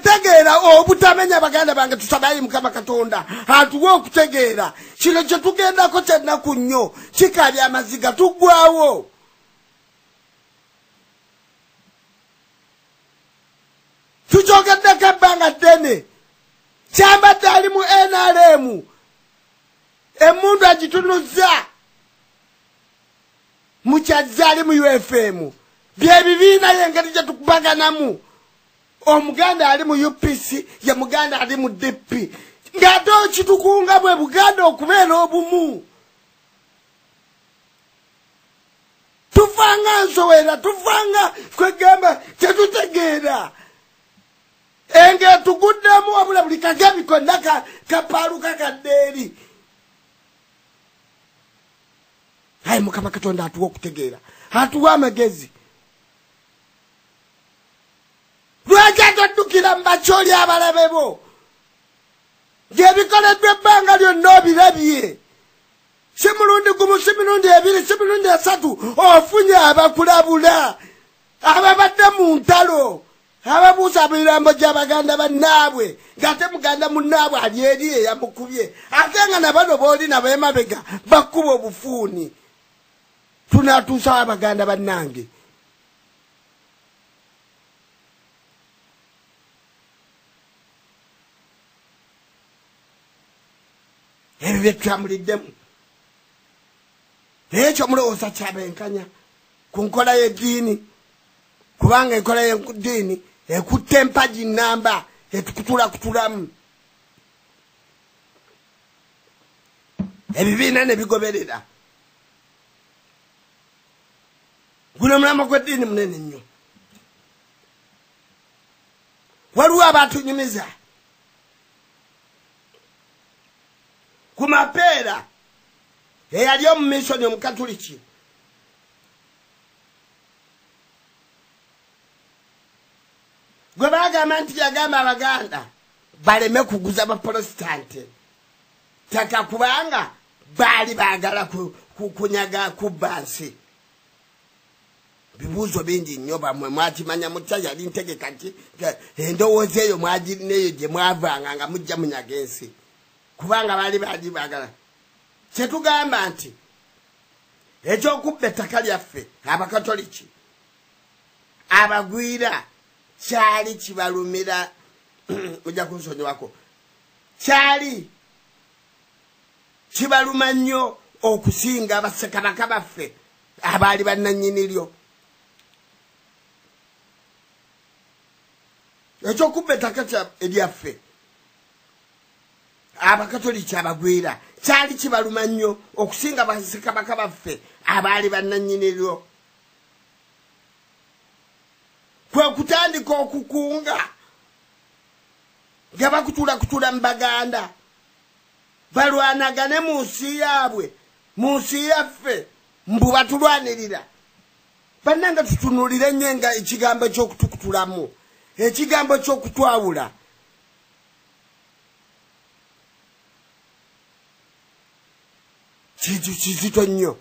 tegeera obutamenya baganda bange tusabayi mukama katonda atuwe okutegeera kino kye tugendako kyennaku nnyo kikali amaziga tuggwawo tujogeddeko ebbanga ddene kyambadde ali mu NRM emundu agitunuzza mukyazza ali mu UFM byebibiina y'engeri gye tukubaganamu omuganda ali mu UPC ye muganda ali mu DP ng'ate okitukunga bwe buganda okubeera obumu tufanga nsowera tufanga kwegamba tetutegeera enge tuguddemu wabula buli kagemi konna kapaaluka kaddeeri ayi mukama katonda atuwa okutegeera atuwa amagezi lwaki toddukira mu bakyoli abalabe bo ng'ebikoleddwa ebbanga lyonna obirabye si mulundi gumu si mirundi ebiri si mirundi esatu ofunye abakulabula ababadde mu ntalo ababuusa mirambo gy'abaganda bannaabwe ng'ate muganda munnaabwe ali eri eyamukubye ate nga nabano booli nabo emabega bakkuba obufuuni tunaatuusawo abaganda bannange ebyo bye tutamuliddemu naye ekyo mulowooza kyabenkanya ku nkola y'eddiini kubanga enkola y'eddiini ekutta empagi nnamba etukutulakutulamu ebibiina ne bigoberera guno mulama gw'eddiini munene nnyo waliwo abatunyumiza ku mapeera eyali omumisoni omukatuliki gwe bagamba nti yagamba abaganda baleme kuguza baprotestante taka kubanga baali baagala kunyaga kubba nsi bibuuzo bingi nnyo bamwe mwakimanya mutya yali ntegeka nti endowooza eyo mwagirineeyo gye mwavanga nga mujja munyaga ensi kubanga baali baagala kyetugamba nti ekyokubba ettaka lyaffe abakatoliki abagwira kyali kibalumira ojja kunsonyiwako kyali kibaluma nnyo okusinga abassekabaka baffe abaali bannannyiniryo ekyokubba ettaka eryaffe abakatoliki abagwira kyali kibaluma nnyo okusinga bassekabaka baffe abaali bannannyiniryo kwe kutandika okukunga nga bakutulakutula mu baganda balwanagane mu nsi yaabwe mu nsi yaffe mbu batulwanirira bannanga tutunulire nnyo nga ekigambo ekyokutukutulamu ekigambo ky'okutwawula kizito nnyo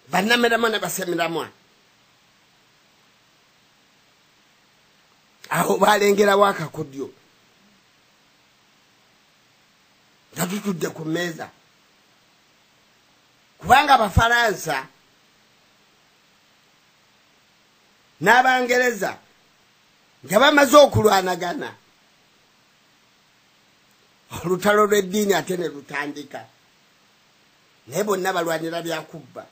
bannameramu ne basemeramu aho balengerawo akakodyo nga tutudde ku mmeeza kubanga abafalansa n'abangereza nga bamaze okulwanagana olutalo lw'eddiini ate ne lutandika naye bonna balwanira byakubba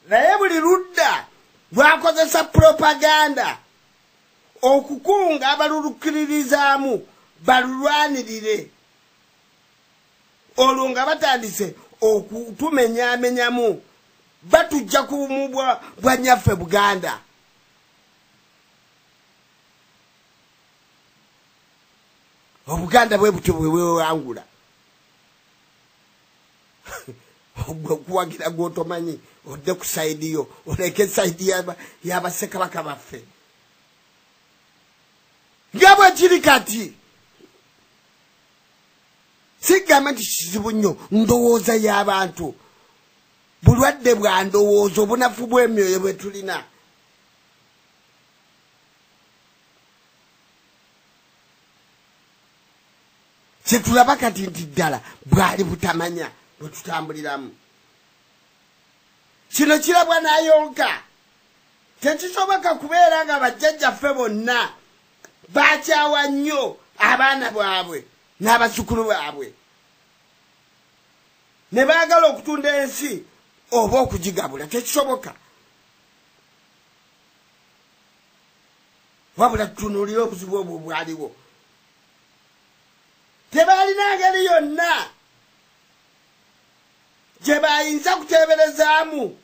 naye buli ludda lwakozesa propaganda okukunga abalulukiririzaamu balulwanirire olwo nga batandise okutumenyamenyamu batujja ku bumu bwa nnyaffe Buganda obuganda bwe butyo bwe bwewangula okuwagira gwotomanyi odde ku saidi yo oleke saidi y'abassekabaka baffe nga bwe kiri kati sigamba nti kizibu nnyo ndowooza y'abantu bulwadde bwa ndowoozo obunafu bw'emyoyo bwe tulina. Kyetulaba kati nti ddala bwali butamanya bwe tutambuliramu. Kino kirabwa n'ayonka. Tekisoboka kubeera nga bajjajjaffe bonna bakyawa nnyo abaana bwabwe n'abazzukulu baabwe, ne baagala okutunda ensi oba okugigabula. Tekisoboka. Wabula tutunuulire obuzibu obwo bwaliwo. Tebaalina ngeri yonna gye bayinza kuteeberezaamu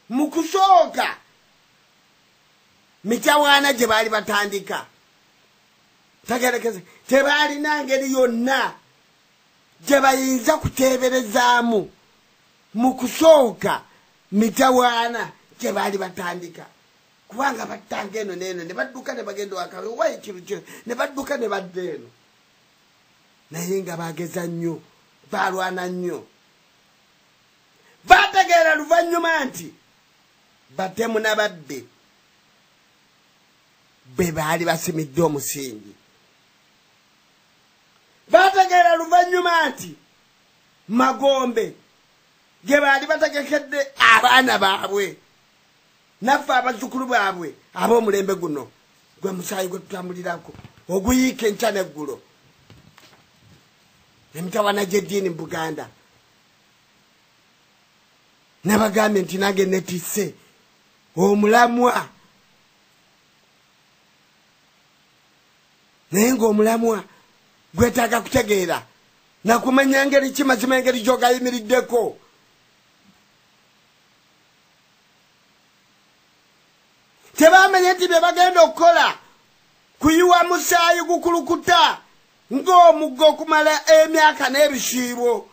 mu kusooka mitawaana gye baali batandika. Tegerekeze, tebaalina ngeri yonna gye bayinza kuteeberezaamu mu kusooka mitawaana gye baali batandika. Kubanga battanga eno n'eno ne badduka ne bagenda wakawe wayi kiro ne badduka ne badda eno. Naye nga baageza nnyo, baalwana nnyo. Baategeera luvannyuma nti batemu n'ababbi be baali basimidde omusingi. Baategeera luvannyuma nti magombe ge baali bategekedde abaana baabwe naffe abazzukulu baabwe ab'omulembe guno gwe musaayi gwe tutambulirako oguyiika enkya n'eggulo. Emitawaana gy'eddiini mu Buganda nabagambye nti nange netisse omulamwa, naye ng'omulamwa gwetaaga kutegeera nakumanya ngeri ki mazima engeri gy'ogayimiriddeko. Tebamenye nti bye bagenda okukola kuyiwa musaayi gukulukuta ng'omuggo okumala emyaka n'ebisiibo.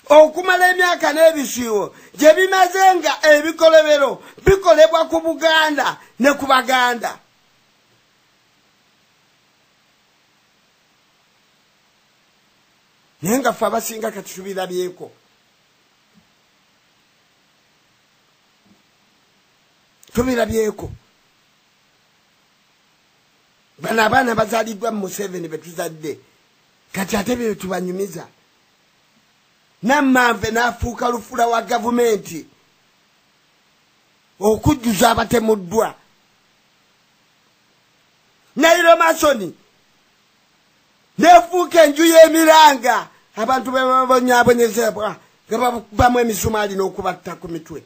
Okumala emyaka n'ebisiibo gye bimaze nga ebikolebero bikolebwa ku Buganda ne ku Baganda. Naye nga ffe abasinga kati tubirabyeko. Tubirabyeko. Bano abaana bazaaliddwa mu Museveni be tuzadde kati ate bye tubanyumiza. Nammanve n'afuuka lufula wa gavumenti okujjuza abatemuddwa. Nairo Masoni nefuuka enju y'emiranga abantu bebabonyabonyezebwa nga babamu emisumaali n'okubatta ku mitwe.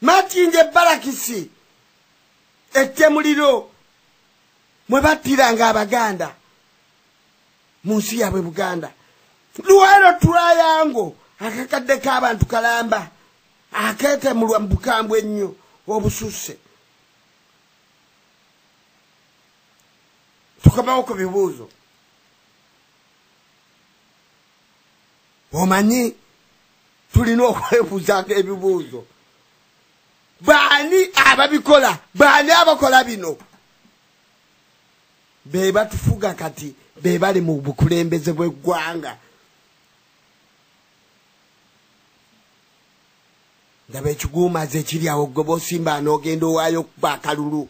Matinje Barakisi ettemuliro mwe battiranga Abaganda mu nsi yaabwe Buganda. Luwaero Tulayango akakadde k'abantu kalamba akeetemulwa mu bukambwe ennyo obususse. Tukomawo ku bibuuzo. Omanyi tulina okwebuuzanga ebibuuzo. Baani ababikola? Baani abakola bino? Be batufuga kati be bali mu bukulembeze bw'eggwanga. Ndaba ekiguumazi ekiri awo gwe b'osimba n'ogenda owaayo okuba akalulu.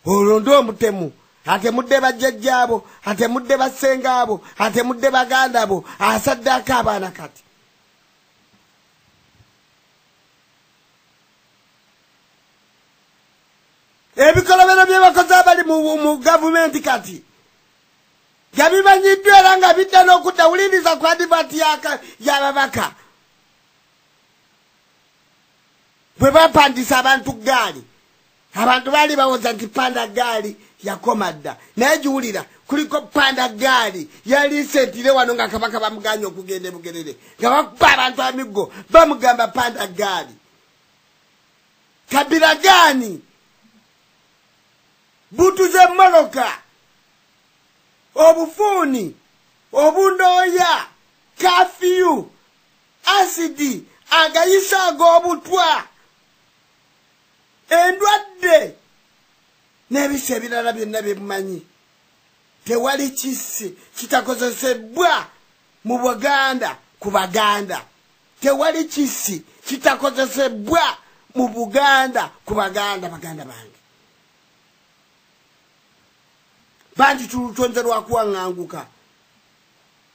Olonda omutemu atemudde bajjajjaabo, atemudde bassengaabo, atemudde baganda bo, asaddeko abaana kati. Ebikolobero bye bakoze abali mu gavumenti kati gabimanyiddwa era nga bidda n'okudda. Wuliriza ku adivati y'ababaka bwe bapandisa abantu gaali. Abantu baali bawoza nti panda gaali yakoma dda, naye giwulira kuliko panda gaali yaliise entire wano nga kabaka bamuganya okugenda e Bugerere nga bakuba abantu amiggo bamugamba panda gaali. Kabira gaani butuze moloka obufuuni obundooya kafiyu asidi agayisa ag'obutwa endwadde n'ebisa ebirala byonna byemumanyi tewali kisi kitakozesebwa mu Buganda ku Baganda tewali kisi kitakozesebwa mu Buganda ku Baganda bange banji tulutonze lwa kuwanganguka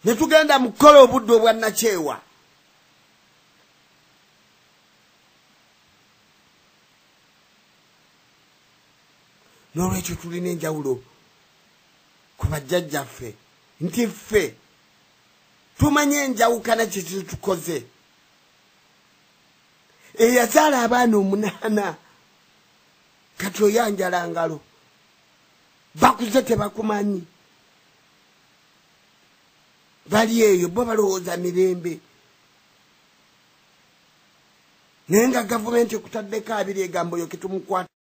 ne tugenda mu kola obudde obwannakyewa n'olwekyo tulina enjawulo ku bajjajjaffe nti ffe tumanye enjawukana kye tukoze eyazaala abaana 8 kati oyanjala ngalo bakuze tebakumanyi bali eyo bo balowooza mirembe naye nga gavumenti ekutaddeko 2 egambo yo ketumukwata